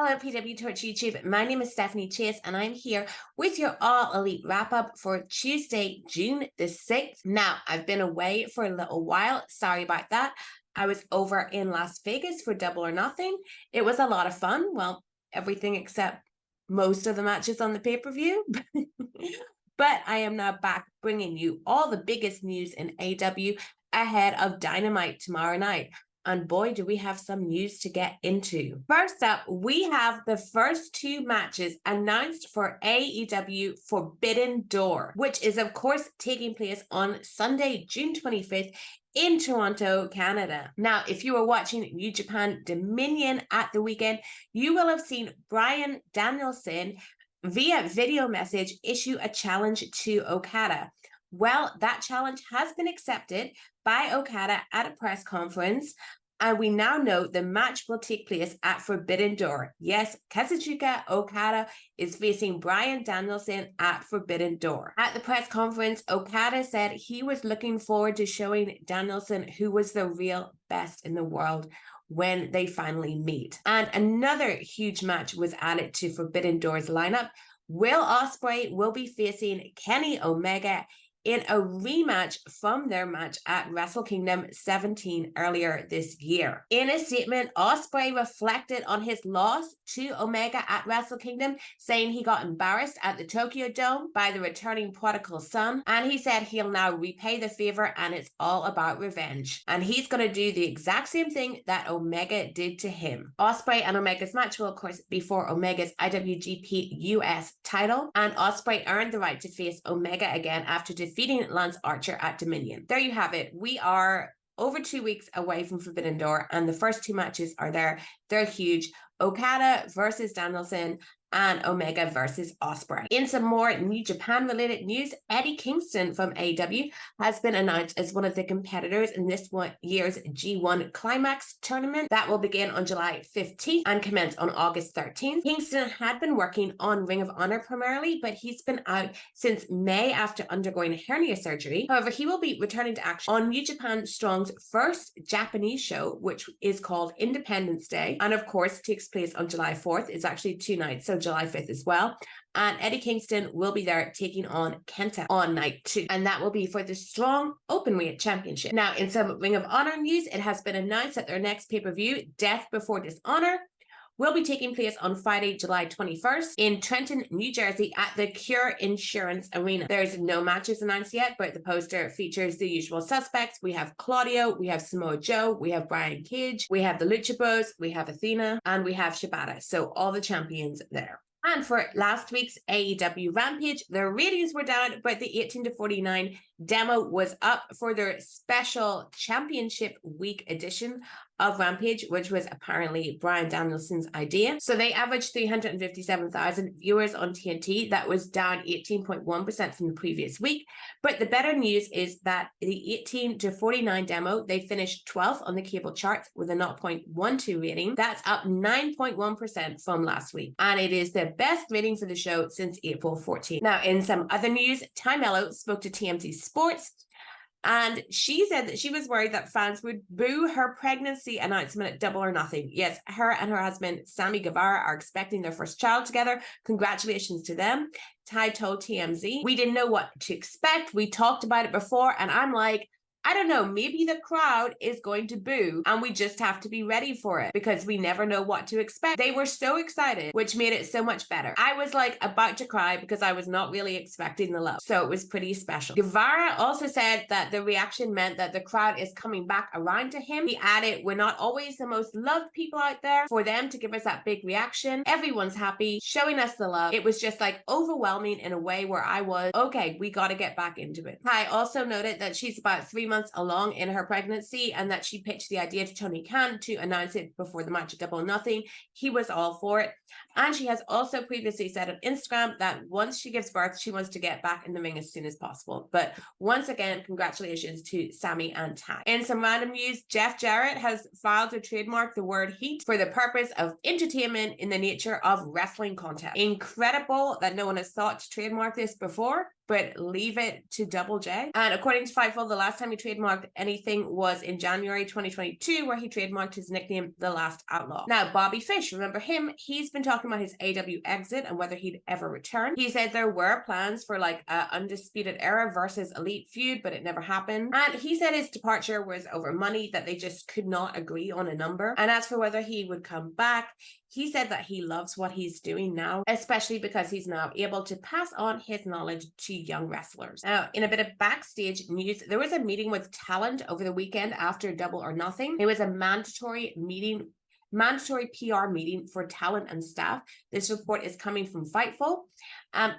Hello, PW Torch YouTube. My name is Stephanie Chase, and I'm here with your All Elite wrap up for Tuesday, June the 6th. Now, I've been away for a little while. Sorry about that. I was over in Las Vegas for Double or Nothing. It was a lot of fun. Well, everything except most of the matches on the pay-per-view. But I am now back bringing you all the biggest news in AEW ahead of Dynamite tomorrow night. And boy, do we have some news to get into. First up, we have the first two matches announced for AEW Forbidden Door, which is, of course, taking place on Sunday, June 25th in Toronto, Canada. Now, if you were watching New Japan Dominion at the weekend, you will have seen Bryan Danielson via video message issue a challenge to Okada. Well, that challenge has been accepted by Okada at a press conference, and we now know the match will take place at Forbidden Door. Yes, Kazuchika Okada is facing Bryan Danielson at Forbidden Door. At the press conference, Okada said he was looking forward to showing Danielson who was the real best in the world when they finally meet. And another huge match was added to Forbidden Door's lineup. Will Ospreay will be facing Kenny Omega in a rematch from their match at Wrestle Kingdom 17 earlier this year. In a statement, Ospreay reflected on his loss to Omega at Wrestle Kingdom, saying he got embarrassed at the Tokyo Dome by the returning prodigal son, and he said he'll now repay the favor and it's all about revenge. And he's going to do the exact same thing that Omega did to him. Ospreay and Omega's match will, of course, be for Omega's IWGP US title, and Ospreay earned the right to face Omega again after defeating Lance Archer at Dominion. There you have it. We are over 2 weeks away from Forbidden Door, and the first two matches are there. They're huge. Okada versus Danielson and Omega versus Ospreay. In some more New Japan related news, Eddie Kingston from AEW has been announced as one of the competitors in this year's G1 Climax tournament that will begin on July 15th and commence on August 13th. Kingston had been working on Ring of Honor primarily, but he's been out since May after undergoing hernia surgery. However, he will be returning to action on New Japan Strong's first Japanese show, which is called Independence Day, and of course takes place on July 4th. It's actually 2 nights, so July 5th as well. And Eddie Kingston will be there taking on Kenta on night 2. And that will be for the Strong Openweight Championship. Now, in some Ring of Honor news, it has been announced that their next pay-per-view, Death Before Dishonor, will be taking place on Friday, July 21st in Trenton, New Jersey at the Cure Insurance Arena. There's no matches announced yet, but the poster features the usual suspects. We have Claudio, we have Samoa Joe, we have Brian Cage, we have the Lucha Bros, we have Athena, and we have Shibata. So all the champions there. And for last week's AEW Rampage, their ratings were down, but the 18-49 demo was up for their special championship week edition of Rampage, which was apparently Bryan Danielson's idea. So they averaged 357,000 viewers on TNT. That was down 18.1% from the previous week. But the better news is that the 18-49 demo, they finished 12th on the cable charts with a 0.12 rating. That's up 9.1% from last week. And it is the best rating for the show since April 14th. Now, in some other news, Ty Mello spoke to TMZ Sports, and she said that she was worried that fans would boo her pregnancy announcement at Double or Nothing. Yes, her and her husband, Sammy Guevara, are expecting their first child together. Congratulations to them. Ty told TMZ, "We didn't know what to expect. We talked about it before." And I'm like, I don't know, maybe the crowd is going to boo and we just have to be ready for it because we never know what to expect. They were so excited, which made it so much better. I was like about to cry because I was not really expecting the love. So it was pretty special. Guevara also said that the reaction meant that the crowd is coming back around to him. He added, "We're not always the most loved people out there. For them to give us that big reaction, everyone's happy, showing us the love. It was just like overwhelming in a way where I was, okay, we got to get back into it." Ty also noted that she's about 3 months along in her pregnancy and that she pitched the idea to Tony Khan to announce it before the match at Double or Nothing. He was all for it. And she has also previously said on Instagram that once she gives birth, she wants to get back in the ring as soon as possible. But once again, congratulations to Sammy and Ty. In some random news, Jeff Jarrett has filed to trademark the word heat for the purpose of entertainment in the nature of wrestling content. Incredible that no one has thought to trademark this before. but leave it to Double J. And according to Fightful, the last time he trademarked anything was in January 2022, where he trademarked his nickname, The Last Outlaw. Now, Bobby Fish, remember him? He's been talking about his AEW exit and whether he'd ever return. He said there were plans for like a Undisputed Era versus Elite feud, but it never happened. And he said his departure was over money, that they just could not agree on a number. And as for whether he would come back, he said that he loves what he's doing now, especially because he's now able to pass on his knowledge to young wrestlers. Now, in a bit of backstage news, there was a meeting with talent over the weekend after Double or Nothing. It was a mandatory PR meeting for talent and staff. This report is coming from Fightful.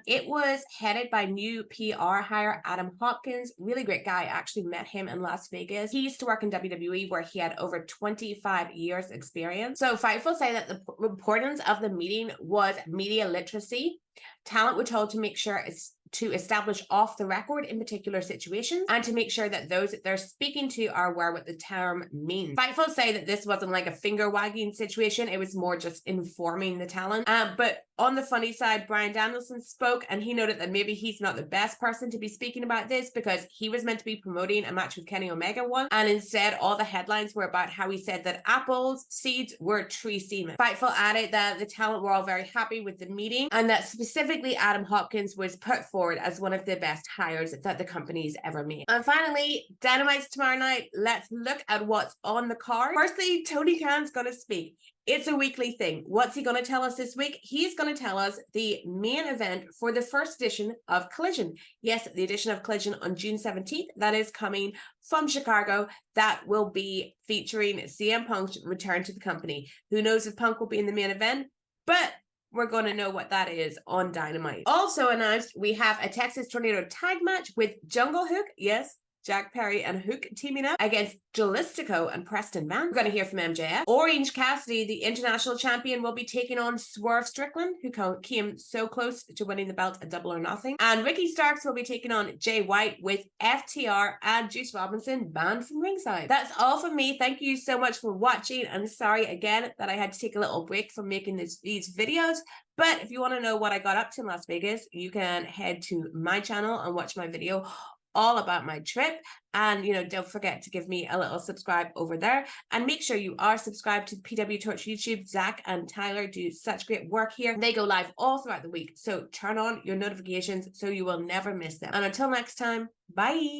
It was headed by new PR hire Adam Hopkins, really great guy. I actually met him in Las Vegas. He used to work in WWE where he had over 25 years experience. So Fightful say that the importance of the meeting was media literacy. Talent were told to make sure to establish off the record in particular situations and to make sure that those that they're speaking to are aware what the term means. Fightful say that this wasn't like a finger wagging situation. It was more just informing the talent. But on the funny side, Bryan Danielson spoke and he noted that maybe he's not the best person to be speaking about this because he was meant to be promoting a match with Kenny Omega once, and instead all the headlines were about how he said that apples seeds were tree semen. Fightful added that the talent were all very happy with the meeting and that specifically Adam Hopkins was put forward as one of the best hires that the company's ever made. And finally, Dynamite's tomorrow night. Let's look at what's on the card. Firstly, Tony Khan's gonna speak. It's a weekly thing. What's he going to tell us this week? He's going to tell us the main event for the first edition of Collision. Yes, the edition of Collision on June 17th. That is coming from Chicago. That will be featuring CM Punk's return to the company. Who knows if Punk will be in the main event? But we're going to know what that is on Dynamite. Also announced, we have a Texas Tornado tag match with Jungle Hook. Yes, Jack Perry and Hook teaming up against Jalistico and Preston Van. We're going to hear from MJF. Orange Cassidy, the international champion, will be taking on Swerve Strickland, who came so close to winning the belt at Double or Nothing. And Ricky Starks will be taking on Jay White with FTR and Juice Robinson banned from ringside. That's all from me. Thank you so much for watching. And sorry again that I had to take a little break from making these videos. But if you want to know what I got up to in Las Vegas, you can head to my channel and watch my video all about my trip. And don't forget to give me a little subscribe over there, and make sure you are subscribed to PW Torch YouTube. Zach and Tyler do such great work here. They go live all throughout the week, so turn on your notifications so you will never miss them. And until next time, bye.